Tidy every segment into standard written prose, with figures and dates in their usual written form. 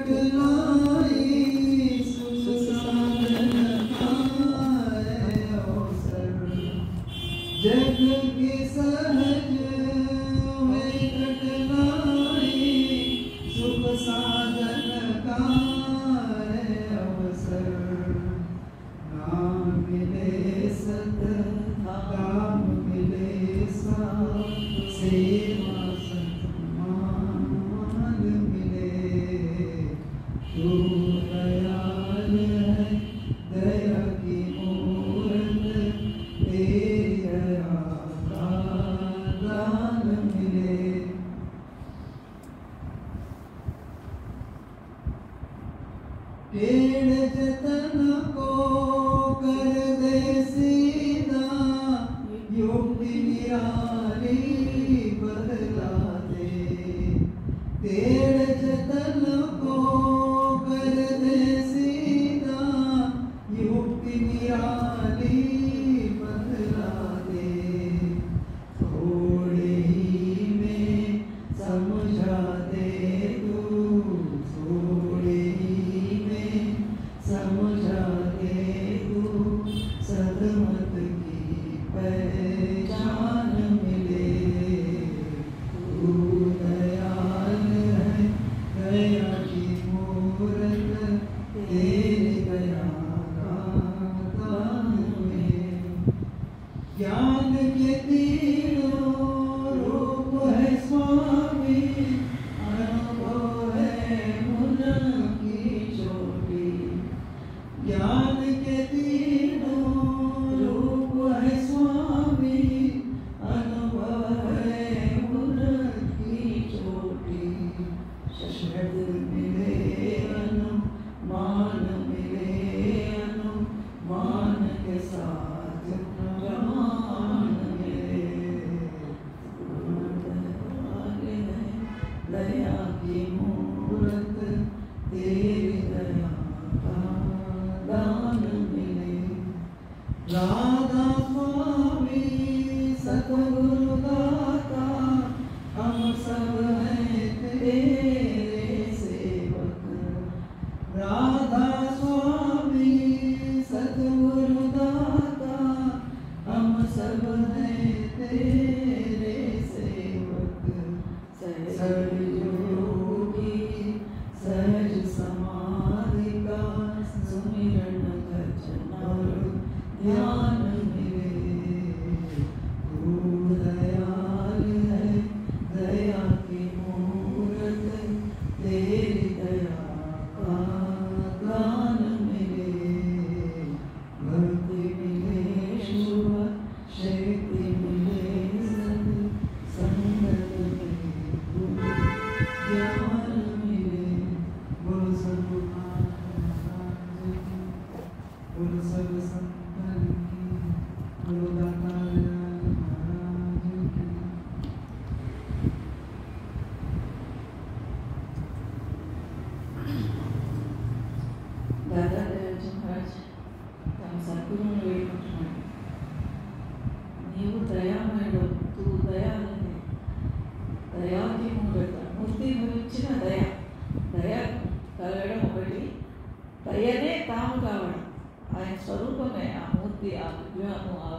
कठिनाई सुख साधन आए अवसर जग की सहज हुए कठिनाई सुख साधन का अवसर नाम मिले सत काम मिले साथ सेवा सत्मान मिले तू दयाल है दया की मूरत तेरी दया का दान मिले टेढ़ जतन को कर दे सीधा युक्ति निराली बदला दे टेढ़ जतन को कर दे सीधा युक्ति निराली बदला दे थोड़े ही में समझा दे तू थोड़े ही में समझा दे तू सदमत की पहचान मिले तू दयाल है दया की मूरत तेरी दया का दान में ज्ञान के तीनों रूप है स्वामी अनुभव है मुन की चोटी ज्ञान के तीनों रूप है स्वामी अनुभव है मुन की चोटी शब्द मिले अनुमान मिले अनुमान के साथ प्रमाण मिले दया की मूरत तेरी दया का दान मिले राधा स्वामी सतगुरु दाता हम सब हैं तेरे सेवक राधा स्वामी सतगुरु दाता हम सब हैं तेरे सेवक सहज योगी सहज समाधि का सुमिरन भजन और ध्यान मिले तू दयाल है दया की मूरत तेरी दया का दान मिले भक्ति मिले शुभ शक्ति मिले सद संगत मिले ज्ञान मिले बोल सब बोल सब संतन की बोलो दाता महाराज की दादा दयाजी महाराज तम सद्गुरुవును వేడుకుంటున్నాడు నీవు దయామయుడు తూ దయాలని దయాకి మూర్తి భవించిన దయ దయ కలగడం ఒకటి దయనే తాము కావడం ఆయన స్వరూపమే ఆ మూర్తి ఆ విగ్రహము ఆ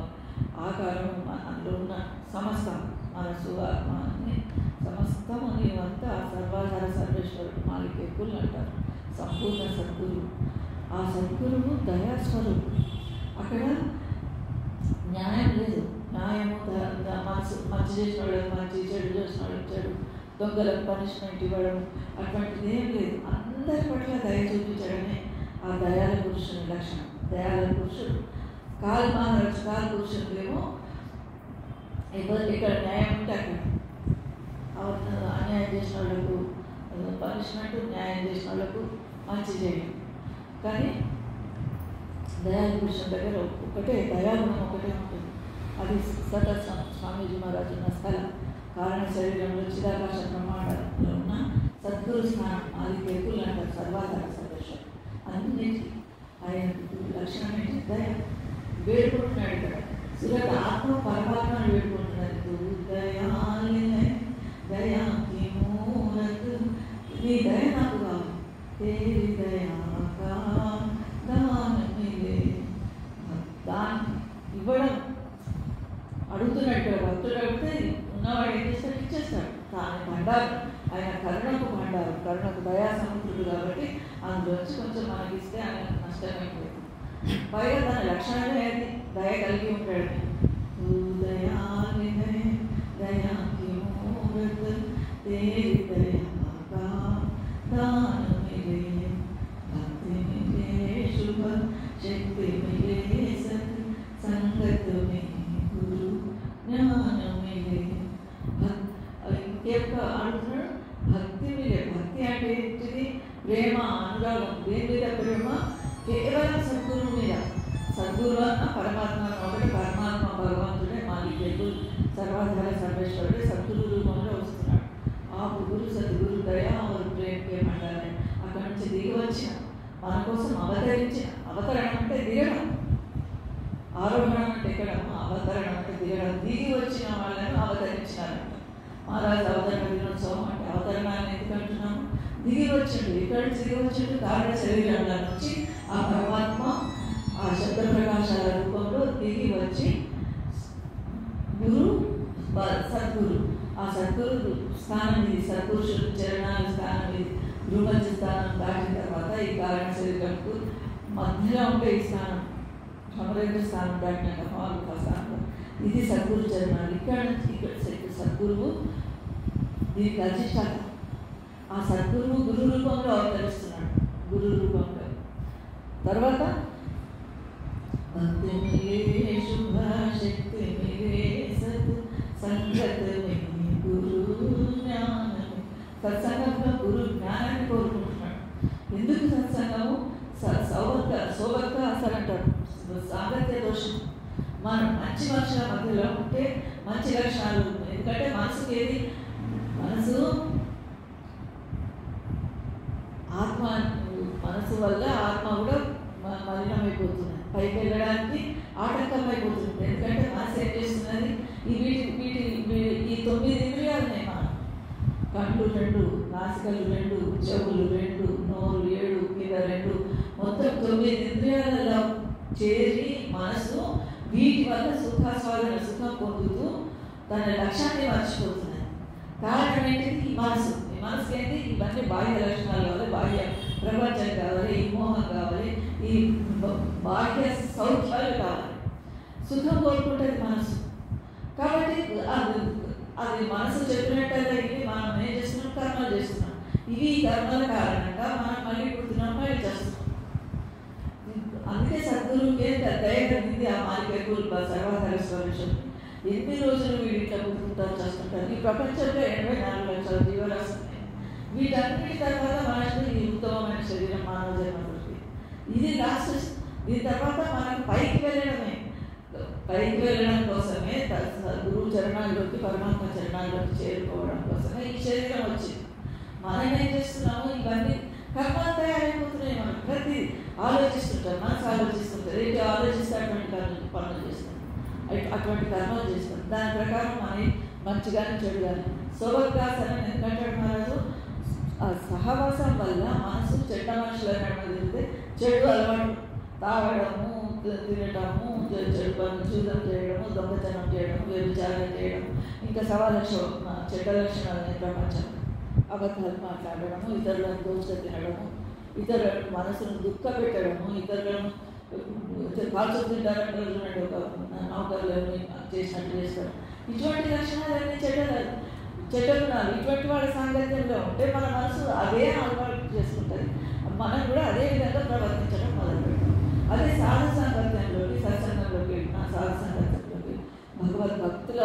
ఆకారము అందులో ఉన్న సమస్తం మనసు ఆత్మ అన్ని సమస్తము నీవంతా సర్వాధార సర్వేశ్వరుడు మాలికేకులు అంటారు సంపూర్ణ సద్గురు ఆ సద్గురువు దయాస్వరూపు అక్కడ న్యాయం లేదు న్యాయము మంచి చేసిన వాళ్ళకి మంచి చెడు చేసిన వాళ్ళకి చెడు దొంగలకు పనిష్మెంట్ ఇవ్వడం అటువంటిది ఏం లేదు అందరి పట్ల దయ చూపించడమే ఆ దయాల పురుషుని లక్షణం దయాల పురుషుడు కాల్ పురుషులేమో ఇక్కడ న్యాయం ఉంటే అక్కడ అన్యాయం చేసిన వాళ్ళకు పనిష్మెంట్ న్యాయం చేసిన వాళ్ళకు మంచి చేయడం కానీ దయాల పురుషుని దగ్గర ఒకటే దయాగుణం ఒకటే ఉంటుంది అది సత స్వామీజీ మహారాజు ఉన్న స్థలం కారణ శరీరంలో చిదాకాశ బ్రహ్మాండంలో ఉన్న సద్గురు స్థానం అది కేకులు అంటారు సర్వాధార సర్వేశ్వరం అన్నింటికి ఆయన లక్షణం ఏంటి దయ వేడుకుంటున్నాడు ఇక్కడ సురత ఆత్మ పరమాత్మను వేడుకుంటున్నాడు దయాలే దయా నీ దయ నాకు కావాలి ఆయన కరుణకు భండారు, కరుణకు దయా సముద్రుడు కాబట్టి అందులోంచి కొంచెం మనకి ఇస్తే ఆయన నష్టమైపోయింది. పైగా తన లక్షణమే అది దయ కలిగి ఉంటాడు. దయాకి మూరత్ తేరి దయా का दान मिले, भक्ति मिले, शुभ शक्ति मिले, सत संगत में गुरु ज्ञान मिले. ఇంకేక అంటున్నాడు భక్తి మిలే. భక్తి అంటే ఏంటిది? ప్రేమ, అనురాగం. దేని మీద ప్రేమ? కేవలం సద్గురువు మీద. సద్గురు అన్న పరమాత్మ ఒకటి, పరమాత్మ భగవంతుడే మాలికేతుడు, సర్వాధార సర్వేశ్వరుడే సద్గురు రూపంలో వస్తున్నాడు. ఆ గురు సద్గురు దయా और प्रेम के మండలే అక్కడి నుంచి దిగి వచ్చిన మన కోసం అవతరించిన. అవతరణం అంటే దిగడం, ఆరోహణం అంటే ఎక్కడం, అవతరణం అంటే దిగడం. దిగి వచ్చిన వాళ్ళను అవతరించినారంట. మహారాజు అవతరణ దినోత్సవం అంటే అవతరణాన్ని ఎందుకంటున్నాము? దిగి వచ్చిండు. ఇక్కడ నుంచి దిగి వచ్చిండు కారణ శరీరంలో నుంచి ఆ పరమాత్మ ఆ శబ్ద ప్రకాశాల రూపంలో దిగి వచ్చి గురు సద్గురు, ఆ సద్గురు స్థానం ఇది, సద్పురుషుడు చరణాల స్థానం ఇది. గురుమధ్య స్థానం దాటిన తర్వాత ఈ కారణ శరీరంకు మధ్యలో ఉండే ఈ స్థానం, సమరేంద్ర స్థానం దాటినాక పాల్గొన స్థానం, ఇది సద్గురు చరణాలు. ఇక్కడ నుంచి ఇక్కడ సద్గురువు దీనికి అధిష్టానం. ఆ సద్గురువు గురు రూపంలో అవతరిస్తున్నాడు, గురు రూపంలో. తర్వాత భక్తి మిలే, శుభ శక్తి మిలే, సత్ సంగత మే గురు జ్ఞానం. సత్సంగంలో గురు జ్ఞానాన్ని కోరుకుంటున్నాడు. ఎందుకు సత్సంగము? సౌభక్త అసలు అంటారు, సాంగత్య దోషం. మనం మంచి మనుషుల మధ్యలో ఉంటే మంచి లక్షణాలు ఉన్నాయి. ఎందుకంటే మనసుకి ఏది? మనసు ఆత్మ, మనసు వల్ల ఆత్మ కూడా మలినమైపోతుంది, పైకి వెళ్ళడానికి ఆటంకమైపోతుంది. ఎందుకంటే మనసు ఏం చేస్తున్నది? ఈ ఈ 9 ఇంద్రియాలున్నాయి మనం. కళ్ళు 2, నాసికలు 2, చెవులు 2, నోరు 7, కింద 2, మొత్తం 9 ఇంద్రియాలలో చేరి మనసు వీటి వల్ల సుఖాస్వాదన సుఖం పొందుతూ తన లక్ష్యాన్ని మర్చిపోతున్నది. కారణం ఏంటిది? ఈ మనసు. ఈ మనసుకి ఏంటి? ఇవన్నీ బాహ్య లక్షణాలు కావాలి, బాహ్య ప్రపంచం కావాలి, ఈ మోహం కావాలి, ఈ బాహ్య సౌఖ్యాలు కావాలి. సుఖం కోరుకుంటుంది మనసు. కాబట్టి అది మనసు చెప్పినట్టల్లా ఇవి మనం ఏం చేస్తున్నాం? కర్మలు చేస్తున్నాం. ఇవి కర్మల కారణంగా మనం మళ్ళీ పుడుతున్నాం, మళ్ళీ చేస్తున్నాం. అందుకే సద్గురువుకే దయ కలిగింది ఆ మాలికేతుడు సర్వాధార స్వరూపం. ఎన్ని రోజులు వీడు ఇట్లా పుట్టుకుంటారు, చేస్తుంటారు. ఈ ప్రపంచంలో 84 లక్షల జీవరాశులు ఉన్నాయి. వీటన్నిటి తర్వాత మనకు ఈ ఉత్తమమైన శరీరం మానవ జన్మకి ఇది లాస్ట్. దీని తర్వాత మనకు పైకి వెళ్ళడమే. పైకి వెళ్ళడం కోసమే గురువు చరణాల్లోకి, పరమాత్మ చరణాల్లోకి చేరుకోవడం కోసమే ఈ శరీరం వచ్చింది. మనం ఏం చేస్తున్నాము? ఇవన్నీ కర్మలు తయారైపోతున్నాయి. మనం ప్రతి ఆలోచిస్తుంటాం, మనసు ఆలోచిస్తుంటారు. ఏంటి ఆలోచిస్తే అటువంటి పనులు చేస్తాం, అటువంటి కర్మలు చేస్తాం. దాని ప్రకారం మన మంచి కానీ చెడు కానీ. సోభద్రాసనం ఎందుకంటే మహారాజు ఆ సహవాసం వల్ల మనసు చెడ్డ మనుషుల తిరిగితే చెడు అలవాటు, తాగడము, తినటము, చెడు పనులు, చూదం చేయడము, దొంగతనం చేయడం, వ్యభిచారం చేయడం, ఇంకా 1,000,000 చెడ్డ లక్షణాలని ప్రపంచం. అబద్ధాలు మాట్లాడడము, ఇతరులను దోష తినడము, ఇతరుల మనసును దుఃఖ పెట్టడము, ఇతరులను కాల్చు తింటారంటే చూడండి, ఒక నౌకర్లను చేసినట్టు చేస్తారు. ఇటువంటి లక్షణాలన్నీ చెడ్డ గుణాలు. ఇటువంటి వాళ్ళ సాంగత్యంలో ఉంటే మన మనసు అదే అలవాటు చేసుకుంటుంది. మనం కూడా అదే విధంగా ప్రవర్తించడం మొదలు పెడతాం. అదే సాధు సాంగత్యంలోకి, సత్సంగంలోకి వెళ్ళినా, సాధు సాంగత్యంలోకి, భగవద్భక్తుల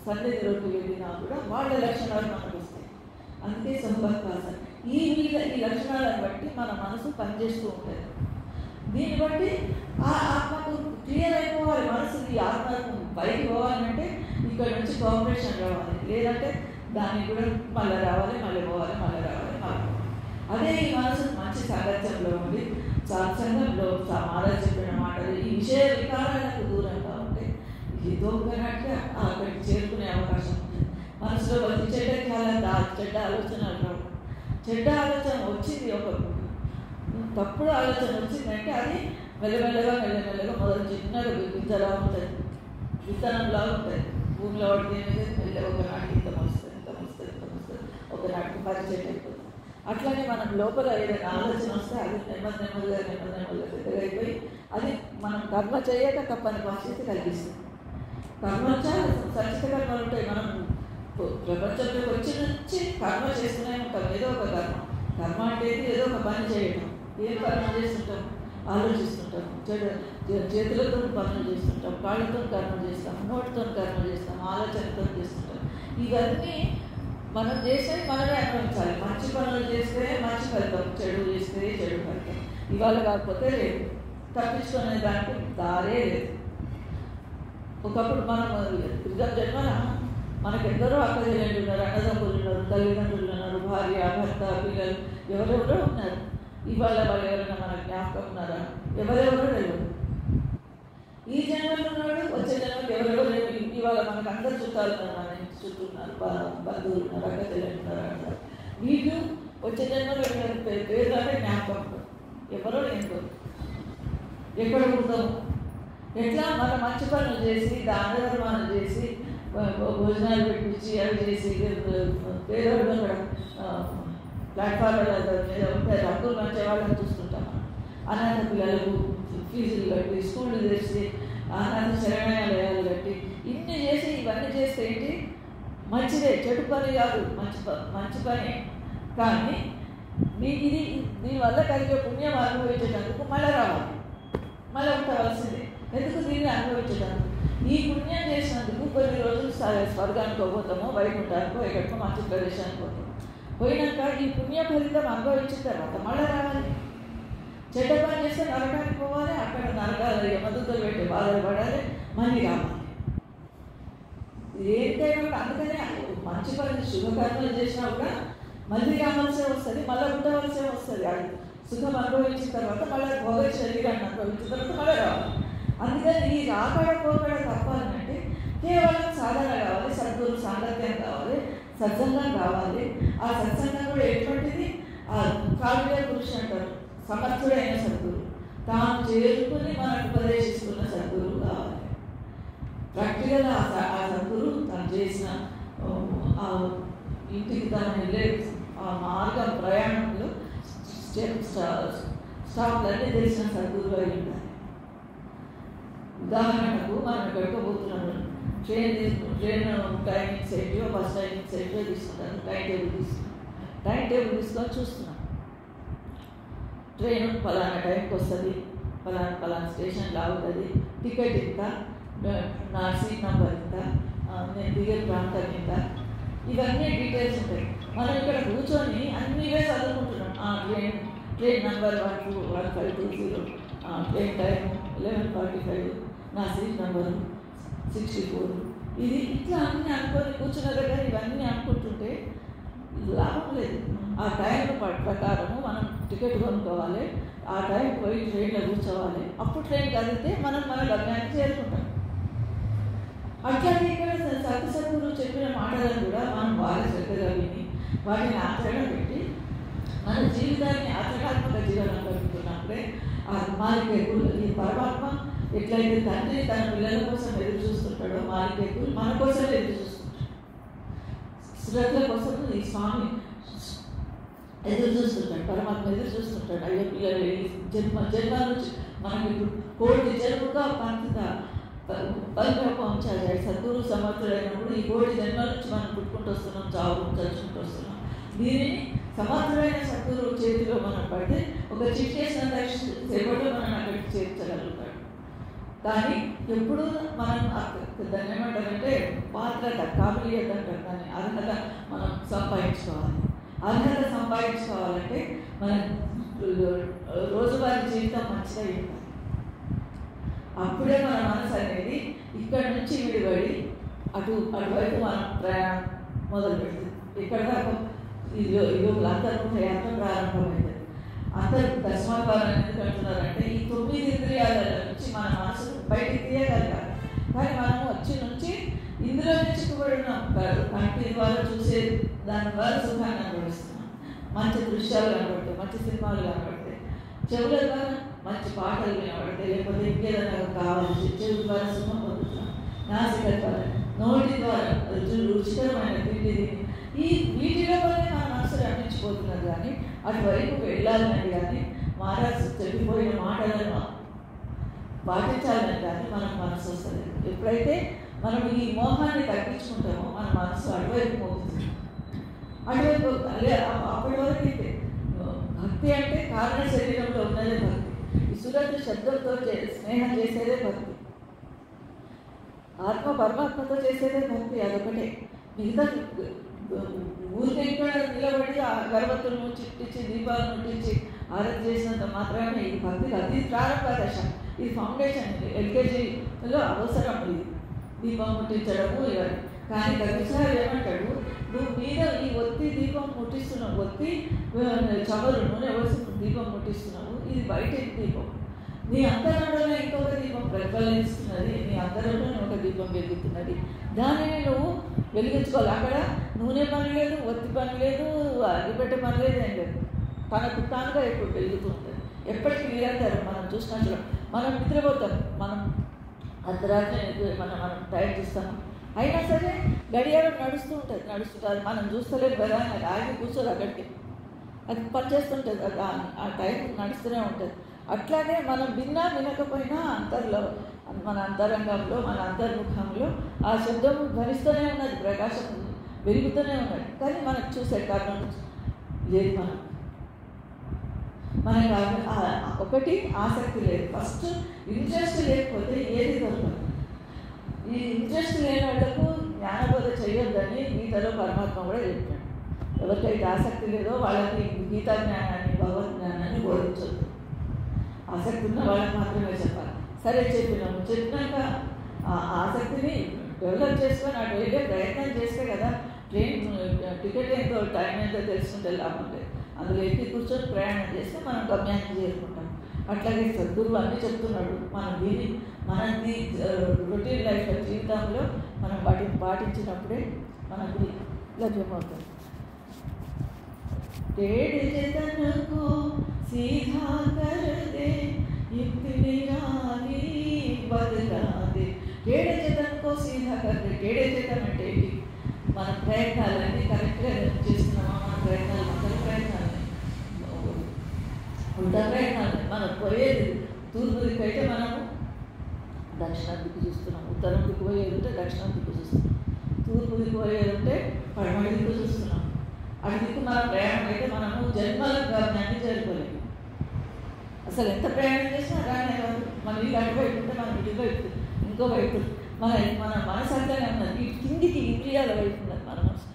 సన్నిధిలోకి వెళ్ళినా కూడా వాళ్ళ లక్షణాలు మనకు వస్తాయి. అందుకే సౌభక్తాసనం. ఈ లక్షణాలను బట్టి మన మనసు పనిచేస్తూ ఉంటుంది. దీన్ని బట్టి ఆ ఆత్మకు క్లియర్ అయిపోవాలి. మనసు ఈ ఆత్మకు పైకి పోవాలంటే ఇక్కడ నుంచి కోఆపరేషన్ రావాలి, లేదంటే దానికి కూడా మళ్ళీ రావాలి, మళ్ళీ పోవాలి, మళ్ళీ రావాలి, మళ్ళీ. అదే ఈ మనసు మంచి సాంగత్యంలో ఉండి సత్సంగంలో మహారాజు చెప్పిన మాటలు ఈ విషయ వికారాలకు దూరంగా ఉంటే ఏదో ఒకనాటిగా అక్కడికి చేరుకునే అవకాశం ఉంటుంది. మనసులో వచ్చి చెడ్డ ఆలోచనలు రావు. చెడ్డ ఆలోచన వచ్చింది, ఒక తప్పుడు ఆలోచన వచ్చిందంటే అది మెల్లమెల్లగా మొదలు చిన్నగా విత్తలా ఉంటుంది, విత్తనంలా ఉంటుంది. భూమిలో పడితే మెల్ల ఒకనాటి ఇంత వస్తుంది. నాటికి పరిచయం అయిపోతుంది. అట్లానే మనం లోపల ఏదైనా ఆలోచన వస్తే అది నెమ్మదిగా పెద్దగా అయిపోయి అది మనం కర్మ చేయక తప్పని పరిస్థితి కలిగిస్తుంది. కర్మ చాలా సంచిత కర్మలు ఉంటాయి. మనం ప్రపంచంలోకి వచ్చి నుంచి కర్మ చేస్తూనే ఉంటాం. ఏదో ఒక కర్మ అంటే ఏదో ఒక పని చేయడం. ఏం కర్మ చేస్తుంటాం? ఆలోచిస్తుంటాం, చేతులతో పనులు చేస్తుంటాం, కాళ్ళతో కర్మ చేస్తాం, నోటితో కర్మ చేస్తాం, ఆలోచనతో చేస్తుంటాం. ఇవన్నీ మనం చేస్తే మనమే అనుభవించాలి. మంచి పనులు చేస్తే మంచి ఫలితం, చెడు చేస్తే చెడు ఫలితం. ఇవాళ కాకపోతే లేదు, తప్పించుకునే దానికి దారే లేదు. ఒకప్పుడు మనం జన్మన మనకెందరో అక్కజల్లు ఉన్నారు, అన్నదమ్ములు ఉన్నారు, తల్లిదండ్రులు ఉన్నారు, భార్య భర్త పిల్లలు ఎవరెవరో ఉన్నారు. ఇవాళ వాళ్ళు ఎవరైనా మన జ్ఞాపకం ఉన్నారా? ఎవరెవరో తెలియదు. ఈ జన్మలో ఉన్నాడు, వచ్చే జన్మకి ఎవరెవరో లేవు. ఇవాళ మనకు అందరు చుట్టాలు ఉన్నారు, మన ఇంటి చుట్టూ ఉన్నారు, బంధువులు ఉన్నారు, అక్కజల్లు ఉన్నారు అంటారు. వీళ్ళు వచ్చే జన్మలో పేరు అంటే జ్ఞాపకం ఎవరో ఏంటో ఎక్కడ ఉంటాము. ఎట్లా మన మంచి పనులు చేసి దాన ధర్మాలు చేసి భోజనాలు పెట్టించి అవి చేసి పేదవాళ్ళు అక్కడ ప్లాట్ఫామ్ల మీద ఉంటే రంగులు మంచి వాళ్ళని చూస్తుంటాం. అనాథ పిల్లలకు ఫీజులు కట్టి, స్కూళ్ళు తెచ్చి, అనాథ శరణాలయాలు కట్టి ఇన్ని చేసి ఇవన్నీ చేస్తే ఏంటి? మంచిదే, చెడు పని కాదు, మంచి పని. కానీ మీకు ఇది దీనివల్ల కలిగే పుణ్యం అనుభవించేటందుకు మళ్ళీ రావాలి, మళ్ళీ ఉండవలసిందే. ఎందుకు? దీన్ని అనుభవించేటందుకు. ఈ పుణ్యం చేసినందుకు కొన్ని రోజులు స్వర్గానికి పోతామో, వైకుంఠానికో, ఎక్కడికో మంచి ప్రదేశానికి పోతాం. పోయినాక ఈ పుణ్య ఫలితం అనుభవించిన తర్వాత మళ్ళీ రావాలి. చెడ్డ పని చేస్తే నరకానికి పోవాలి, అక్కడ నరకాలు యమదూతలు పెట్టి బాధలు పడాలి, మళ్ళీ రావాలి. ఏంటైనా అందుకనే మంచి పని శుభకర్మలు చేసినా కూడా మళ్ళీ రావాల్సే వస్తుంది, మళ్ళీ ఉండవలసే వస్తుంది. అది సుఖం అనుభవించిన తర్వాత మళ్ళీ భోగ శరీరాన్ని అనుభవించిన తర్వాత మళ్ళీ రావాలి. అందుకని ఈ రాకడ పోకడ తప్పాలంటే కేవలం సాధన కావాలి, సద్గురు సాంగత్యం కావాలి, సత్సంగం కావాలి. ఆ సత్సంగం కూడా ఎటువంటిది? ఆ కావ్య పురుషు అంటారు, సమర్థుడైన సద్గురు, తాను చేరుకుని మనకు ఉపదేశిస్తున్న సద్గురు కావాలి. ప్రాక్టికల్ ఆ సద్గురు తను చేసిన ఇంటికి తాను వెళ్ళే ఆ మార్గం ప్రయాణంలో స్టాప్లన్నీ తెలిసిన సద్గురు అయి ఉండాలి. ఉదాహరణకు మనం ఎక్కడికోబోతున్నాము, ట్రైన్ టైమింగ్స్ ఏంటియో, బస్ టైమింగ్స్ ఏంటియో తీసుకుంటాను, టైం టేబుల్ తీసుకొని చూస్తున్నాం. ట్రైన్ ఫలానా టైంకి వస్తుంది, ఫలానా స్టేషన్లో అవుతుంది, టికెట్ ఇంత, నా సీట్ నెంబర్ ఇంత, నేను దిగే ప్రాంతం ఇంత, ఇవన్నీ డీటెయిల్స్ ఉంటాయి. మనం ఇక్కడ కూర్చొని అన్నీవే చదువుకుంటున్నాం. ట్రైన్ నెంబర్ 11520, ట్రైన్ టైం 11:45, నా సీట్ నెంబరు 64. ఇది ఇట్లా అన్నీ అనుకొని కూర్చున్న దగ్గర ఇవన్నీ అనుకుంటుంటే లాభం లేదు. ఆ టైం ప్రకారము మనం టికెట్ కొనుక్కోవాలి, ఆ టైం పోయి ట్రైన్లో కూర్చోవాలి. అప్పుడు ట్రైన్ కదిలితే మనం మన గమ్యానికి చేరుకుంటాం. అట్లాగే ఇక్కడ సత్సంగులు చెప్పిన మాటలను కూడా మనం బాగా శ్రద్ధగా విని వాటిని ఆచరణ పెట్టి మన జీవితాన్ని ఆచరణాత్మక జీవనం గడుపుతున్నప్పుడే ఆ మాలికేకులు, ఈ పరమాత్మ ఎట్లయితే తండ్రి తన పిల్లల కోసం ఎదురు చూస్తుంటాడో, మాలికేకులు మన కోసం ఎదురు చూస్తుంటాడు. శ్రద్ధ కోసం ఈ స్వామి ఎదురు చూస్తుంటాడు, పరమాత్మ ఎదురు చూస్తుంటాడు. అయ్యో పిల్లలు జన్మ నుంచి మనకి ఇప్పుడు కోటి జన్మగా పంచుతా పంచాలి. సద్గురు సమర్థుడైనప్పుడు ఈ కోటి జన్మల నుంచి మనం పుట్టుకుంటూ వస్తున్నాం, చావు చచ్చుకుంటూ వస్తున్నాం. దీనిని సమర్థుడైన సద్గురు చేతిలో మనం పడితే ఒక చిట్టేసినంత సేపట్లో మనం అక్కడికి చేర్చగలుగుతాడు. కానీ ఎప్పుడు మనం దాన్ని ఏమంటారంటే పాత్రత, కాబిలియత అంటారు. దాన్ని అర్హత మనం సంపాదించుకోవాలి. అర్హత సంపాదించుకోవాలంటే మన రోజువారీ జీవితం మంచిగా ఉండాలి. అప్పుడే మన మనసు అనేది ఇక్కడి నుంచి విడిపడి అటువైపు మనం ప్రయాణం మొదలు పెడుతుంది. ఇక్కడ దాకా ఇదొక అంతర్ముఖయాత్ర ప్రారంభమైంది. దశమద్వారం ఎందుకు అంటున్నారంటే ఈ 9 ఇంద్రియాల నుంచి మన మనసు బయటికి తీయగలగాలి. కానీ మనం వచ్చి నుంచి ఇందులో చిక్కుబడి ఉన్నాం. కంటి ద్వారా చూసే దాని ద్వారా సుఖాన్ని అనుభవిస్తున్నాం. మంచి దృశ్యాలు కనబడతాయి, మంచి సినిమాలు కనబడతాయి, చెవుల ద్వారా మంచి పాటలు వినబడతాయి, లేకపోతే ఇంకేదైనా కావాలి, చెవి ద్వారా సుఖం పొందుతున్నాం. నాసిక ద్వారా, నోటి ద్వారా రుచికరమైన తిండి, ఈ వీటిలో వల్లే అటువైపు వెళ్ళాలని కానీ మహారాజు చెప్పిపోయిన మాటలను పాటించాలని కానీ మనకు మనసు వస్తుంది. ఎప్పుడైతే మనం ఈ మోహాన్ని తగ్గించుకుంటామో మన మనసు అటువైపు పోతుంది. అటువైపు అప్పటి వరకు అయితే భక్తి అంటే కారణ శరీరంలో ఉన్నదే భక్తి. ఈ సురత్ శబ్దంతో స్నేహం చేసేదే భక్తి. ఆత్మ పరమాత్మతో చేసేదే భక్తి. అదొకటే. మిగతా ఊరికే ఇక్కడ నిలబడి ఆ గర్భతులను చిట్టించి దీపాలను ముట్టించి ఆరాధన చేసినంత మాత్రమే ఇది భక్తి కాదు. ఇది ప్రారంభ దశ, ఇది ఫౌండేషన్. ఎల్కేజీలో అవసరం ఇది దీపం ముట్టించడము ఇవన్నీ. కానీ కవిసారి ఏమంటాడు, నువ్వు మీద ఈ ఒత్తి దీపం ముట్టిస్తున్నావు, ఒత్తి చవరు నూనె వేసి దీపం ముట్టిస్తున్నావు, ఇది బయట దీపం. నీ అంతరంలోనే ఇంకొక దీపం ప్రజ్వలిస్తున్నది, నీ అంతరంలోనే ఒక దీపం వెలుగుతున్నది. దానిని నువ్వు వెలిగించుకోవాలి. అక్కడ నూనె పని లేదు, ఒత్తి పని లేదు, అగ్గిపెట్టే పని లేదు, ఏం లేదు. తనకు తానుగా ఎప్పుడు వెలుగుతూ ఉంటుంది. ఎప్పటికీ నిరంతరం. మనం చూసినట్లు మనం నిద్రపోతాం, మనం అర్ధరాత్రి మనం టైం చూస్తాము, అయినా సరే గడియారం నడుస్తుంటుంది. మనం చూస్తలేదు కదా, అది ఆగి కూర్చోదు, అక్కడికి అది పనిచేస్తుంటుంది, ఆ టైం నడుస్తూనే ఉంటుంది. అట్లానే మనం విన్నా వినకపోయినా మన అంతరంగంలో మన అంతర్ముఖంలో ఆ శబ్దం ధ్వనిస్తూనే ఉన్నది, ప్రకాశం వెలుగుతూనే ఉన్నది. కానీ మనకు చూసే కారణం లేదు. మనకు ఒకటి ఆసక్తి లేదు. ఫస్ట్ ఇంట్రెస్ట్ లేకపోతే ఏది దొరకదు. ఈ ఇంట్రెస్ట్ లేని వాళ్ళకు జ్ఞానబోధ చేయొద్దని గీతలో పరమాత్మ కూడా చెప్పాడు. ఎవరికైతే ఆసక్తి లేదో వాళ్ళకి గీతా జ్ఞానాన్ని భగవద్ జ్ఞానాన్ని బోధించొద్దు. ఆసక్తి ఉన్న వాళ్ళకి మాత్రమే చెప్పాలి. సరే చెప్పినాక ఆ ఆసక్తిని డెవలప్ చేసుకొని అటు వెళ్ళే ప్రయత్నం చేస్తే కదా ట్రైన్ టికెట్ ఎంతో టైం ఎంతో తెలుసుకుంటే లాభం లేదు. అందులో ఎక్కి కూర్చొని ప్రయాణం చేస్తే మనం గమ్యాన్ని చేరుకుంటాం. అట్లాగే సద్గురువు అన్నీ చెప్తున్నాడు. మన రొటీన్ లైఫ్ జీవితంలో మనం వాటిని పాటించినప్పుడే మనకు లభ్యమవుతుంది. टेढ़े जतन को सीधा कर दे, युक्ति निराली बदला दे. टेढ़े जतन को सीधा कर दे. टेढ़े जतन అంటే మన ప్రయత్నాలన్నీ కరెక్ట్గా చేస్తున్నామా? మన ప్రయత్నాలు మొదటి ప్రయత్నాలు ఉల్టా ప్రయత్నాలు. మనం పోయేది తూర్పు దిక్కు అయితే మనము దక్షిణ దిక్కు చూస్తున్నాం, ఉత్తరం దిక్కు పోయేది ఉంటే దక్షిణ దిక్కు చూస్తున్నాం, తూర్పు దిక్కు పోయేది ఉంటే పడమటి దిక్కు చూస్తున్నాం. అటు దిక్కు మన ప్రయాణం అయితే మనము జన్మల గమ్యాన్ని చేరుకోలేము. అసలు ఎంత ప్రయాణం చేసినా రానే కాదు. మనం ఇల్లు అటువైపు ఉంటే మనం ఇటు వైపు, ఇంకో వైపు మన మనసు అంతానే ఉన్నది. ఇటు కిందికి ఇంద్రియాల వైపు ఉన్నది మన మనసు.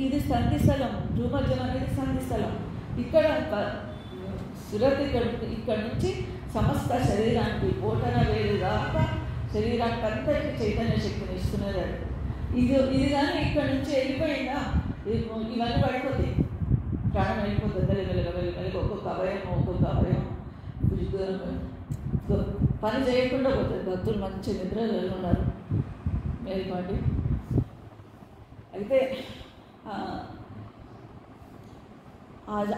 ఇది సంధి స్థలం. భూమధ్యం అనేది సంధి స్థలం. ఇక్కడ సురత్ ఇక్కడ నుంచి సమస్త శరీరానికి పోటన వేరు దాకా శరీరానికి అంతటికి చైతన్య శక్తిని ఇస్తున్నది. ఇది కానీ ఇక్కడ నుంచి వెళ్ళిపోయిందా ఇవన్నీ పడిపోతాయి, ప్రాణం వెళ్ళిపోతుంది. మెల్లమెల్లగా ఒక్కొక్క అవయం పని చేయకుండా పోతుంది. భక్తులు మంచి నిద్రలు ఉన్నారు మేల్కోండి. అయితే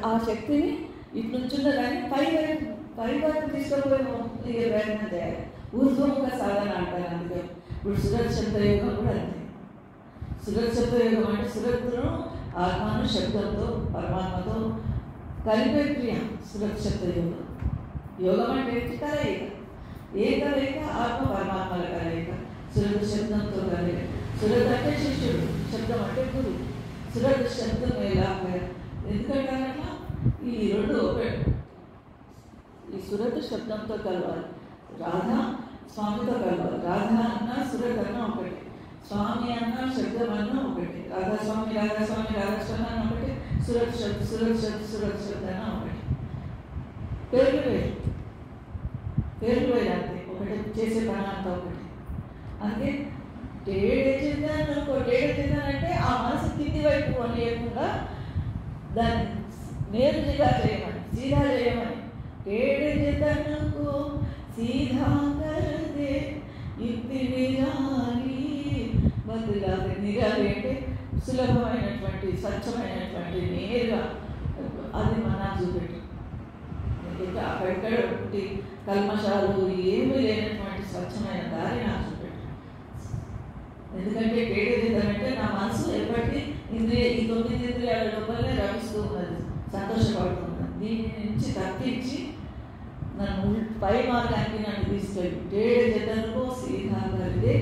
ఆ శక్తిని ఇటు నుంచి ఉన్నదాన్ని పైవైపు తీసుకుపోయి ప్రయత్నం చేయాలి. ఊర్ధ్వముఖ సాధన అంటారు. అందుకే ఇప్పుడు సురత్ శబ్దయోగం కూడా అంతే. సురత్ శబ్దయోగం అంటే సురత్తును ఆత్మను శబ్దంతో పరమాత్మతో కలిపే క్రియ సురత్ శబ్దయోగం. యోగం అంటే కలయిక. ఏ కలయిక? ఆత్మ పరమాత్మల కలయిక. సురత్ శబ్దంతో కలయిక. సురత్ అంటే శిష్యుడు, శబ్దం అంటే గురువు. సురత్ శబ్దం ఎలా? ఎందుకంటే అట్లా ఈ రెండు ఒకటి. ఈ సురత్ శబ్దంతో కలవాలి. రాధా స్వామితో కలవాలి. రాధా అన్నా సురత్ అన్నా ఒకటి, స్వామి అన్నా శబ్దం అన్నా ఒకటి. రాధాస్వామి రాధాస్వామి రాధాస్వామి అన్న ఒకటి, సురత్ శబ్ద అన్నా ఒకటి. పేర్లు వేరు అంతే. ఒకటి చేసే పని అంతా ఒకటి. అందుకే టేడే చేద్దాను అంటే ఆ మనసు కింది వైపు అనేయకుండా దాన్ని నేరుగా చేయమని, సీधा చేయమని. టేడే చేద్దాను సీधा కరదే యుక్తి నిరాలి బదులా. నిరాలి అంటే సులభమైనటువంటి స్వచ్ఛమైనటువంటి నేరుగా అది మన చూపెట్టు. అక్కడిక్కడ ఒకటి కల్మషాలు ఏమీ లేనటువంటి స్వచ్ఛమైన దారి నాకు చూపెట్టు. ఎందుకంటే టేడే చేద్దామంటే నా మనసు ఎప్పటికీ ఈ 9 ఇంద్రియాల లోపలనే రమిస్తూ ఉన్నది. సంతోషపడుతున్నాను. దీని నుంచి తప్పించి నన్ను పై మార్గానికి నన్ను తీసుకెళ్ళి ఏడు జతనుకో శ్రీధారే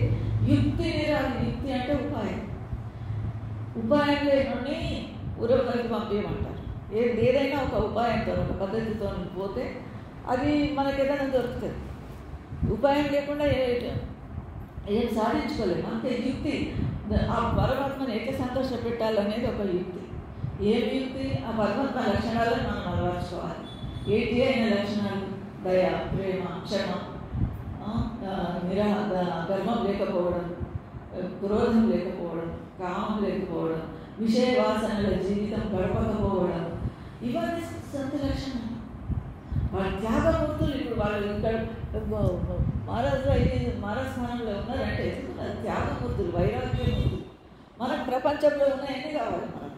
యుక్తి నిరాలి. యుక్తి అంటే ఉపాయం. ఉపాయం లేని ఉరవరికి పంపేయమంటారు. ఏదైనా ఒక ఉపాయంతో ఒక పద్ధతితో పోతే అది మనకి ఏదైనా దొరుకుతుంది. ఉపాయం లేకుండా ఏం సాధించుకోలేము. అంతే యుక్తి. ఆ పరమాత్మను ఎట్లా సంతోష పెట్టాలనేది ఒక యుక్తి. ఏమి యుక్తి? ఆ పరమాత్మ లక్షణాలను మనం అలవర్చుకోవాలి. ఏంటి అయిన లక్షణాలు? దయ, ప్రేమ, క్షమ, గర్వం లేకపోవడం, క్రోధం లేకపోవడం, కామం లేకపోవడం, విషయ వాసనల జీవితం గడపకపోవడం, ఇవన్నీ సంత లక్షణాలు. వాళ్ళ త్యాగమూర్తులు. ఇప్పుడు వాళ్ళు ఇక్కడ మహారాజ్ స్థానంలో ఉన్నారంటే త్యాగమూర్తులు, వైరాగ్యమూర్తులు. మనకు ప్రపంచంలో ఉన్నాయన్నీ కావాలి. మనకు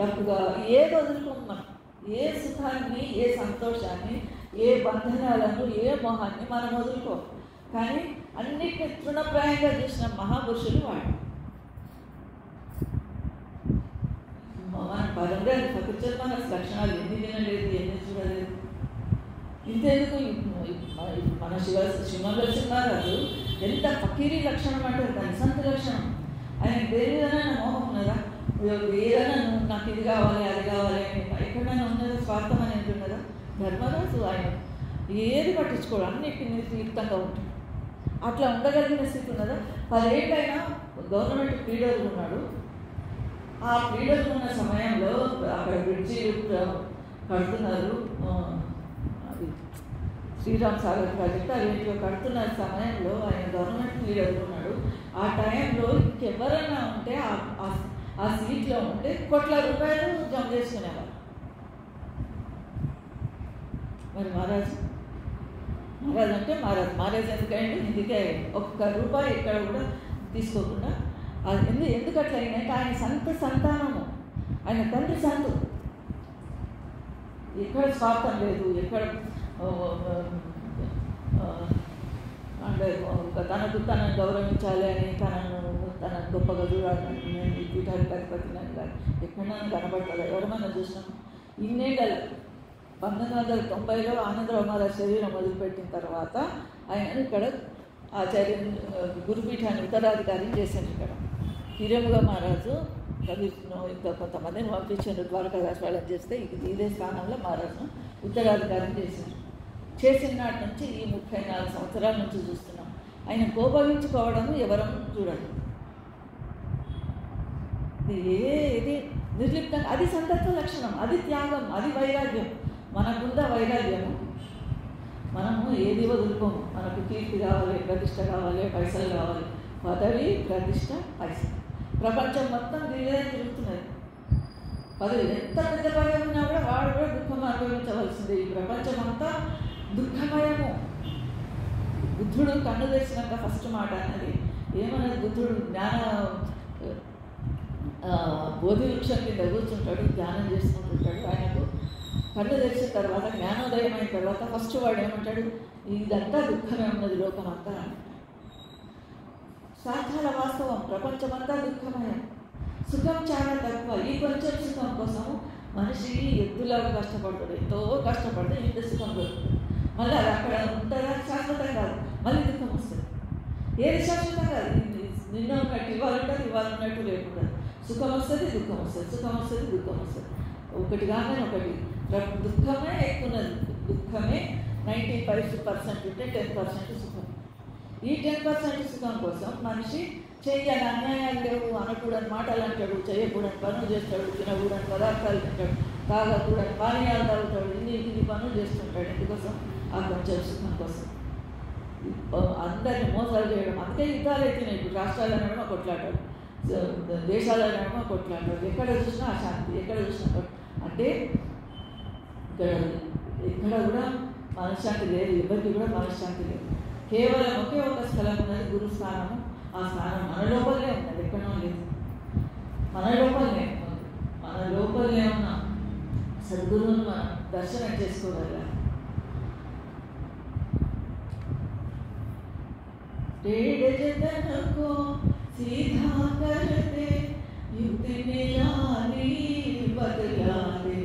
డబ్బుగా ఏది వదులుకోము. మనం ఏ సుఖాన్ని, ఏ సంతోషాన్ని, ఏ బంధనాలను, ఏ మోహాన్ని మనం వదులుకో. కానీ అన్నిటిని తృణప్రాయంగా చూసిన మహాపురుషులు వాళ్ళు. మన పరంగా ప్రకృతి లక్షణాలు ఎన్ని వినలేదు, ఎన్ని చూడలేదు. ఇంతెందుకు మన శివరాజు ఎంత ఫకీరీ లక్షణం అంటే దాని సంత లక్షణం. ఆయన దేనిదైనా మోహం ఉన్నదా? ఏదైనా నాకు ఇది కావాలి, అది కావాలి అని ఎక్కడైనా ఉన్నదా? స్వార్థం అనేది ఉన్నదా? ధర్మరాజు ఆయన ఏది పట్టించుకోవడం, అన్నిటిని తీర్థంగా ఉంటుంది. అట్లా ఉండగలిగిన స్థితి ఉన్నదా? 10 ఏళ్ళైనా గవర్నమెంట్ లీడర్ ఉన్నాడు. ఆ లీడర్ ఉన్న సమయంలో అక్కడ బ్రిడ్జి కడుతున్నారు. అది శ్రీరామ్ సాగర్ ప్రాజెక్ట్ అవేంటిలో కడుతున్న సమయంలో ఆయన గవర్నమెంట్ లీడర్ ఉన్నాడు. ఆ టైంలో ఇంకెవరైనా ఉంటే ఆ సీట్లో ఉంటే ₹1,00,000 జమ చేసుకునేవారు. మరి మహారాజ్ అంటే మహారాజ్ ఎందుకంటే ఇందుకే ₹1 ఇక్కడ కూడా తీసుకోకుండా ఎందుకు అట్లా అయినంటే ఆయన సంతానము, ఆయన తండ్రి సంతు. ఎక్కడ స్వార్థం లేదు, ఎక్కడ అంటే తనను గౌరవించాలి అని తన గొప్పగా చూడాలని నేను ఈ పీఠానికి అధిపతిని కానీ ఎక్కడైనా కనబడుతుంది. ఎవరమైనా చూసినాం. ఇన్నేళ్ళ 1990లో ఆనందరావు మహారాజ్ శరీరం మొదలుపెట్టిన తర్వాత ఆయన ఇక్కడ ఆచార్య గురుపీఠాన్ని ఉత్తరాధికారిని చేశాను. ఇక్కడ హిరేముగా మహారాజు కవిను ఇంకా కొంతమందిని పంపించారు ద్వారకాదాస్ వాళ్ళని చేస్తే ఇదే స్థానంలో మహారాజును ఉత్తరాధికారిని చేశారు. చేసిన నాటి నుంచి ఈ 34 సంవత్సరాల నుంచి చూస్తున్నాం. ఆయన కోపగించుకోవడం ఎవరం చూడండి. ఏది నిర్లిప్తంగా, అది సంతత్వ లక్షణం, అది త్యాగం, అది వైరాగ్యం. మనకుందా వైరాగ్యము. మనము ఏది వదులుకోము. మనకు కీర్తి కావాలి, ప్రతిష్ట కావాలి, పైసలు కావాలి. పదవి, ప్రతిష్ట, పైసలు. ప్రపంచం మొత్తం దీనినే తిరుగుతున్నది. పదవి ఎంత పెద్ద పదవి ఉన్నా కూడా వాడు కూడా దుఃఖం అనుభవించవలసిందే. ఈ ప్రపంచం అంతా దుఃఖమయము. బుద్ధుడు కన్ను తెరిచినాక ఫస్ట్ మాట అన్నది ఏమన్నది? బుద్ధుడు బోధి వృక్షం కింద కూర్చుంటాడు, ధ్యానం చేసుకుంటుంటాడు. ఆయనకు కన్ను తెరిచిన తర్వాత, జ్ఞానోదయం అయిన తర్వాత ఫస్ట్ వాడు ఏమంటాడు? ఇదంతా దుఃఖమే ఉన్నది లోకం అంతా అంటాడు. సాధారణ వాస్తవం. ప్రపంచమంతా దుఃఖమయం. సుఖం చాలా తక్కువ. ఈ కొంచెం సుఖం కోసం మనిషి ఎద్దులాగా కష్టపడతాడు. ఎంతో కష్టపడితే ఇంత సుఖం దొరుకుతుంది. మళ్ళీ అది అక్కడ ఉంటుందా? శాశ్వతం కాదు. మళ్ళీ దుఃఖం వస్తుంది. ఏది శాశ్వతం కాదు. నిన్న ఉన్నట్టు ఇవాళ ఉంటుంది, ఇవాళ ఉన్నట్టు లేకుండా. సుఖం వస్తుంది, దుఃఖం వస్తుంది, సుఖం వస్తుంది, దుఃఖం వస్తుంది. ఒకటి కాగానే ఒకటి. దుఃఖమే ఎక్కున్నది. దుఃఖమే 95% ఉంటే 10% సుఖం. ఈ 10% సుఖం కోసం మనిషి చెయ్యాలి. అన్యాయాలు లేవు, అనకూడని మాటలు అంటాడు, చేయకూడని పనులు చేస్తాడు, తినకూడని పదార్థాలు తింటాడు, తాగకూడని పానీయాలు తాగుతాడు, ఇన్ని పనులు చేస్తుంటాడు. ఎందుకోసం? ఆ కొంచెం సుఖం కోసం. అందరినీ మోసాలు చేయడం. అందుకే యుద్ధాలు అవుతున్నాయి. ఇప్పుడు రాష్ట్రాలనేమో కొట్లాడారు, దేశాలనేమో కొట్లాడారు. ఎక్కడ చూసినా అశాంతి, ఎక్కడ చూసినా. అంటే ఇక్కడ కూడా మనశ్శాంతి లేదు. ఎవరికి కూడా మనశ్శాంతి లేదు. కేవలం ఒకే ఒక స్థలం ఉన్నది, గురుస్థానము. ఆ స్థానం మన లోపలనే ఉన్నది, ఎక్కడో లేదు. మన లోపలనే ఉంది. మన లోపలనే ఉన్న సద్గురువును మనం దర్శనం చేసుకోగలగాలి. सीधा करते युक्ति मिलानी बदला दे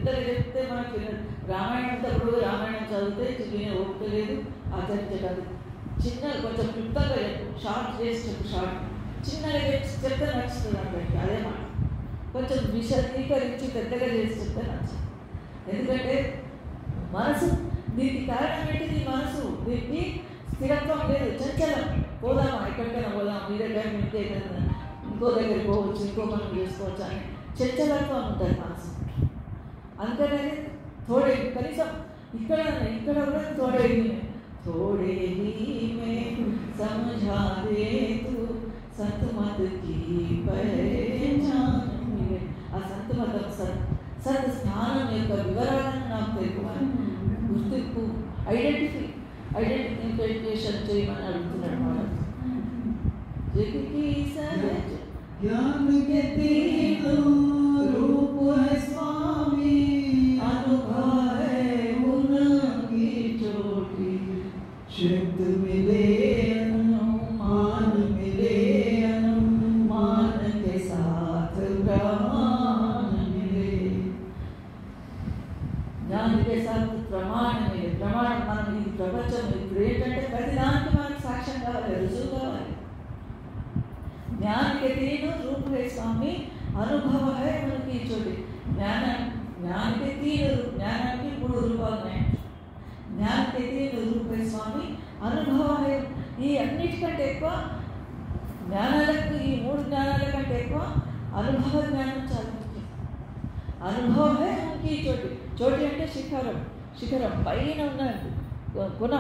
పెద్దగా చెప్తే మనకి రామాయణం తప్పుడు రామాయణం చదివితే వినే ఓపిక లేదు, ఆచరించగలదు. చిన్నగా కొంచెం క్లుప్తంగా చెప్పు, షార్ట్ చేసి చెప్పు, షార్ట్ చిన్నగా చెప్తే నచ్చుతుంది అందరికి. అదే మాట కొంచెం విశదీకరించి పెద్దగా చేసి చెప్తే నచ్చుతుంది. ఎందుకంటే మనసు దీనికి కారణం ఏంటి? నీ మనసు దీనికి స్థిరత్వం లేదు, చంచలం. పోదామా, ఎక్కడికైనా పోదాం, మీ దగ్గర ఇంకే ఇంకో దగ్గరికి పోవచ్చు, ఇంకో పనులు చేసుకోవచ్చు అని చంచలత్వం ఉంటుంది మనసు. అందుకనే తోడే కనీసం ఇక్కడ కూడా తోడేది మే సమझा दे तू సత్మత్ की पहचान मिले. ఆ సత్మతం సత్ స్థానం యొక్క వివరాలను నాకు తెలుసుకోవాలి, గుర్తింపు ఐడెంటిఫికేషన్ చేయమని అడుగుతున్నాడు మనం. ज्ञान के तीनों रूप है स्वामी, अनुभव है उनकी चोटी. शब्द मिले अनुमान मिले, अनुमान के साथ प्रमाण मिले. ज्ञान के साथ प्रमाण मिले. प्रमाण మనం ఈ ప్రపంచం ఇప్పుడు ఏంటంటే ప్రతిదానికి మనకు సాక్ష్యం కావాలి, రుజువు కావాలి. ज्ञान के तीन रूप है स्वामी, अनुभव है उनकी चोटी. ज्ञान के तीन रूप, ज्ञानाనికి మూడు రూపాలు ఉన్నాయి. ज्ञान के तीन रूप है स्वामी, अनुभव है. ఈ అన్నిటికంటే ఎక్కువ జ్ఞానాలకు, ఈ మూడు జ్ఞానాల కంటే ఎక్కువ అనుభవ జ్ఞానం చాలా ముఖ్యం. అనుభవ है उनकी चोटी. చోటి అంటే శిఖరం పైన ఉన్నది గుణ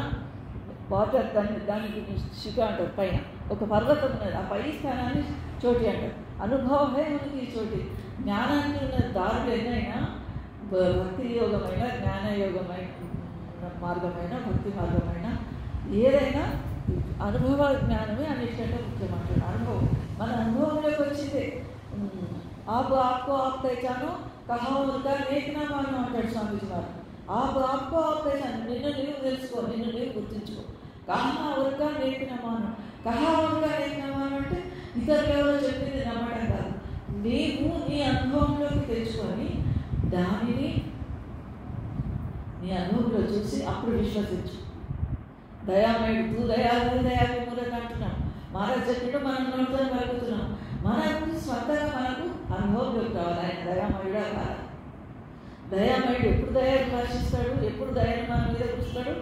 వాటర్, దానికి శిఖ అంటారు. పైన ఒక పర్వతం ఉన్నది, ఆ పై స్థానాన్ని చోటి అంటారు. అనుభవం హే మనకి చోటి. జ్ఞానానికి ఉన్న దారులు ఎన్నైనా, భక్తి యోగమైన, జ్ఞానయోగమైన మార్గమైన, భక్తి మార్గమైన ఏదైనా అనుభవ జ్ఞానమే అన్నిటికంటే ముఖ్యమంటాడు. అనుభవం మన అనుభవంలోకి వచ్చిందే. ఆపు ఆప్కో ఆప్ పైచాను కహా ఉనకా నేక్ నా మాను అంటాడు స్వామీజీ వారు. ఆప్కో ఆప్ పైచాను, నిన్ను నీవు తెలుసుకో, నిన్ను నీవు గుర్తించుకో. కహా ఉనకా నేక్ నా మాను, కహా ఉనకా నేక్ నా మాను అంటే ఇతరులు ఎవరో చెప్పింది నమ్మడం కాదు. నీవు నీ అనుభవంలోకి తెచ్చుకొని దానిని నీ అనుభవంలో చూసి అప్పుడు విశ్వసించు. దయామయుడు తూ దయావి మూలక అంటున్నాం. మహారాజ్ చెప్పినట్టు మనం నోటితో పలుకుతున్నాం. మనకు స్వంతంగా మనకు అనుభవంలోకి రావాలి. ఆయన దయామయుడా కాదు. దయామయుడు ఎప్పుడు దయను భాషిస్తాడు, ఎప్పుడు దయను మన మీద కూర్చుతాడు.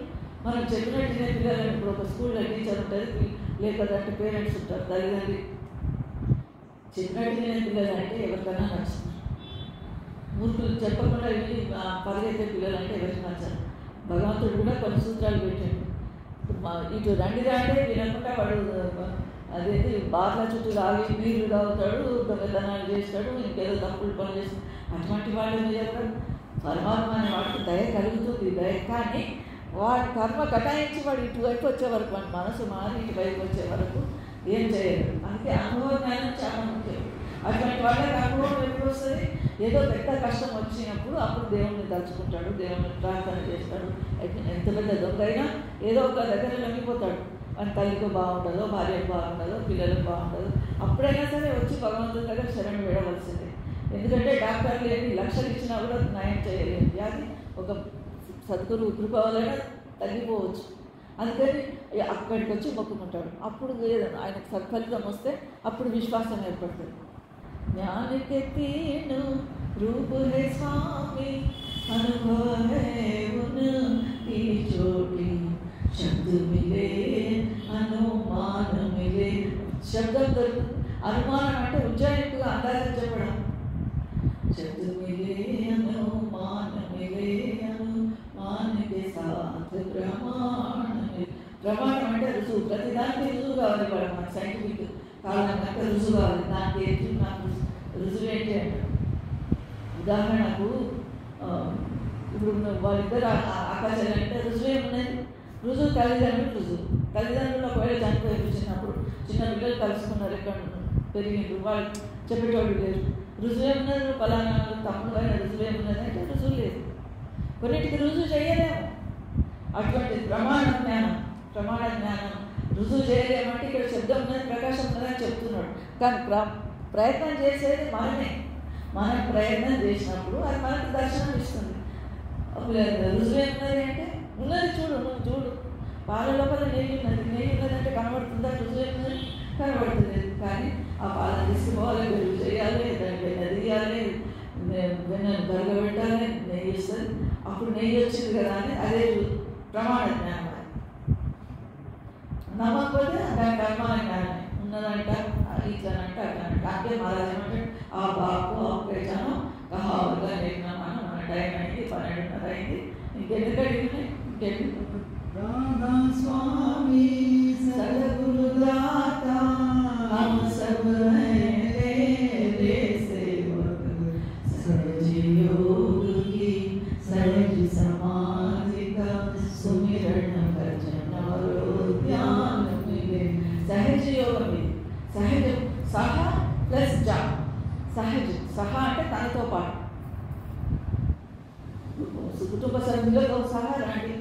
మనం చెప్పినట్టునే పిల్లలు, ఇప్పుడు ఒక స్కూల్లో టీచర్ ఉంటుంది, లేకపోతే పేరెంట్స్ ఉంటారు, తల్లిదండ్రి చెప్పినట్టునే పిల్లలు అంటే ఎవరికైనా నచ్చుతుంది. మూర్ఖులు చెప్పకుండా వెళ్ళి పరిగెత్తే పిల్లలు అంటే ఎవరికి నచ్చారు. భగవంతుడు కూడా కొన్ని సూత్రాలు పెట్టాడు. ఇటు రండిరా అంటే వినకుండా వాడు అదేంటి బార్ల చుట్టూ రాగి నీళ్లు తాగుతాడు, దొంగతనాలు చేస్తాడు, ఇంకేదో తప్పులు పనులు చేస్తాడు. అటువంటి వాళ్ళ మీద పరమాత్మ అనే వాడికి దయ కలుగుతుంది. దయ కానీ వాడి కర్మ కటాయించి వాడు ఇటువైపు వచ్చే వరకు, వాడి మనసు మారి ఇటువైపు వచ్చే వరకు ఏం చేయలేదు. అందుకే అనుభవ జ్ఞానం చాలా ముఖ్యం. అటువంటి వాళ్ళకి అనుభవం ఎప్పుడు వస్తుంది? ఏదో పెద్ద కష్టం వచ్చినప్పుడు అప్పుడు దేవుణ్ణి తలుచుకుంటాడు, దేవుణ్ణి ప్రార్థన చేస్తాడు. ఎంత పెద్ద దొంగ అయినా ఏదో ఒక దగ్గర లొంగిపోతాడు. మన తల్లికి బాగుండదో, భార్యకు బాగుండదో, పిల్లలకు బాగుండదు, అప్పుడైనా సరే వచ్చి భగవంతుడి దగ్గర శరణు వేయవలసిందే. ఎందుకంటే డాక్టర్లు ఎన్ని లక్షలు ఇచ్చినా కూడా నయం చేయలేదు. వ్యాధి ఒక సద్గురు కృప వలన తగ్గిపోవచ్చు. అందుకని అక్కడికి వచ్చి మొక్కుకుంటాడు. అప్పుడు ఆయనకు సత్ఫలితం వస్తే అప్పుడు విశ్వాసం ఏర్పడుతుంది. ज्ञान के तीन रूप है स्वामी, अनुभव है उनकी चोटी. शब्द मिले अनुमान मिले. శబ్దం దొరుకుతుంది. అనుమానం అంటే ఉజ్జాయింపుగా అందాజం చెప్పడం. శబ్ద మిలే అనుమాన మిలే, అనుమాన కే సాత్ ప్రమాణ మిలే. ప్రమాణం అంటే రుజువు. ప్రతిదానికి రుజువు కావాలి. వాడు మన సైంటిఫిక్ కారణంగా రుజువు కావాలి. దానికి ఏంటి, నాకు రుజువు ఏంటి అంటే, ఉదాహరణకు ఇప్పుడు వాళ్ళిద్దరు ఆకాశాలు అంటే రుజువు ఏమున్నది? రుజువు తల్లిదండ్రులు రుజువు. తల్లిదండ్రులు ఒకవేళ చనిపోయి చిన్నప్పుడు చిన్న పిల్లలు కలుసుకున్నారు, ఎక్కడ పెరిగిండ్రు, వాళ్ళు చెప్పేటోళ్ళు లేరు. రుజువు ఏమున్నది? ఫలానా తమ్ముడు అయిన రుజువు ఏమున్నది అంటే రుజువు లేదు. కొన్నిటికి రుజువు చేయలేము. అటువంటి ప్రమాణ జ్ఞానం రుజువు చేయలేమంటే ఇక్కడ శబ్దం ఉన్నది, ప్రకాశం ఉన్నదని చెప్తున్నాడు. కానీ ప్రయత్నం చేసేది మనమే. మనం ప్రయత్నం చేసినప్పుడు అది మనకు దర్శనం ఇస్తుంది. రుజువు ఏమున్నది అంటే ఉన్నది చూడు, నువ్వు చూడు, పాల లోపల నెయ్యి ఉన్నదంటే కనబడుతుందా? రుజువు ఏమున్నది? కనబడుతుంది. కానీ ఆ పాలను తీసుకోవాలి, పెరుగు చేయాలి, దాన్ని వెన్న తీయాలి, వెన్నను కరగబెట్టాలి, నెయ్యి ఇస్తుంది. అప్పుడు నెయ్యి వచ్చింది కదా అని అదే ప్రమాణ జ్ఞానం. నమ్మకపోతే దానికి అనుమాన జ్ఞానం ఉన్నదంట, ఇట్లనంట అట్లనంట. అంటే మహారాజు ఏమంటే ఆ బాపు ఆపేచాను కహావుగా లేకున్నాను, మన టైం అయింది, 12:30 అయింది, ఇంకెందుకు అడిగినాయి? ఇంకెందుకు? राधा स्वामी सद्गुरु दाता हम सब हैं तेरे सेवक, सहज योग की सहज समाधि का सुमिरन भजन और ध्यान मिले. सहज योग मिले. सहज సహ ప్లస్ జ. సహజ సహ అంటే తనతో పాటు కుటుంబ సభ్యులతో సహా రండి,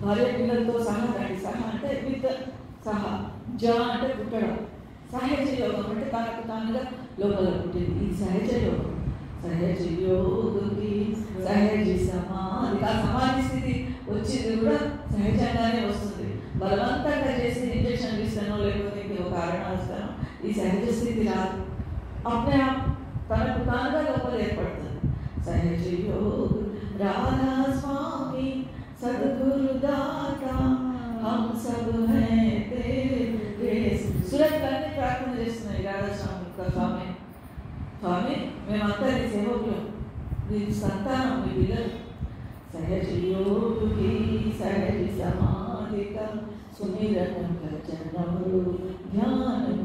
భార్య పిల్లలతో సహా రండి. సహ అంటే విత్ సహా. జ అంటే పుట్టడం. సహజ యోగం అంటే తనకు తానుగా లోపల పుట్టింది. ఇది సహజ యోగం. సహజ యోగి సహజ సమాధి. ఆ సమాధి స్థితి వచ్చింది కూడా సహజంగానే వస్తుంది. బలవంతంగా చేసి ఇంజక్షన్ ఇస్తానో లేకపోతే ఇంకో కారణాలు ఇస్తానో ఈ సహజ స్థితి రాదు. అప్పుడే తనకు తానుగా లోపల ఏర్పడుతుంది. సహజ యోగ రాధా స్వామి సద్గురు దాత హమ్ సబ్ హై తేరే. సురత్లన్నీ ప్రార్థన చేస్తున్నాయి రాధాస్వామి. స్వామి స్వామి మేమంతా నీ సేవకులు, నీ సంతానం, మీ పిల్లలు. సహజ యోగి సహజ సమాధిక సుమిరన్ భజనములు ధ్యానం.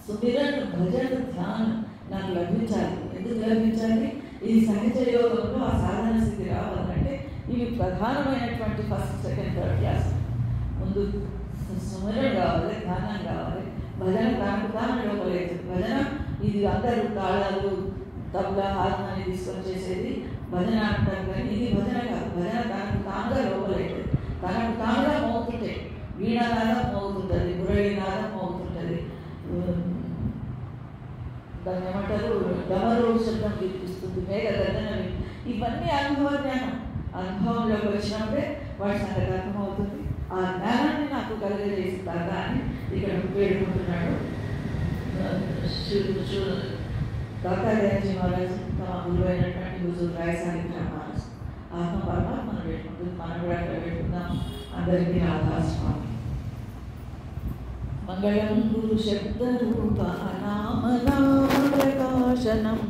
సుమిరన్ భజన ధ్యానం నాకు లభించాలి. ఎందుకు లభించాలి? ఈ సహజ యోగంలో ఆ సాధన స్థితి రావాలంటే ఇవి ప్రధానమైనటువంటి ఫస్ట్, సెకండ్, థర్డ్ క్లాస్. ముందు సుమిరణ కావాలి, ధ్యానం కావాలి, భజన తనకు తాను లోపలేదు. భజన ఇది అందరూ తాళాలు, తబలా, హార్మోని తీసుకొని చేసేది భజన అంటారు. కానీ ఇది భజన కాదు. భజన తనకు తానుగా లోపలేదు. తనకు తానుగా మోగుతుంటే వీణానాదం మోగుతుంటుంది, మురళీనాదం మోగుతుంటుంది, దాన్ని ఏమంటారు డమరు శబ్దం వినిపిస్తుంది, మేఘ గర్జనలు. ఇవన్నీ అనుభవ జ్ఞానం. అనుభవంలోకి వచ్చినప్పుడే వాటి సంగతి అర్థమవుతుంది. ఆ జ్ఞానాన్ని నాకు కలిగజేస్తాగా అని ఇక్కడ వేడుకుంటున్నాడు దత్తాత్రేయజీ మహారాజు. తమ గురువైనటువంటి హుజూర్ రాయ్ సాహిబ్ మహారాజు ఆత్మ పరమాత్మను వేడుకుంటుంది. మనం కూడా అక్కడ వేడుకుందాం. అందరికీ రాధాస్వామి మంగళం. గురు శబ్ద రూప నామ ప్రకాశనం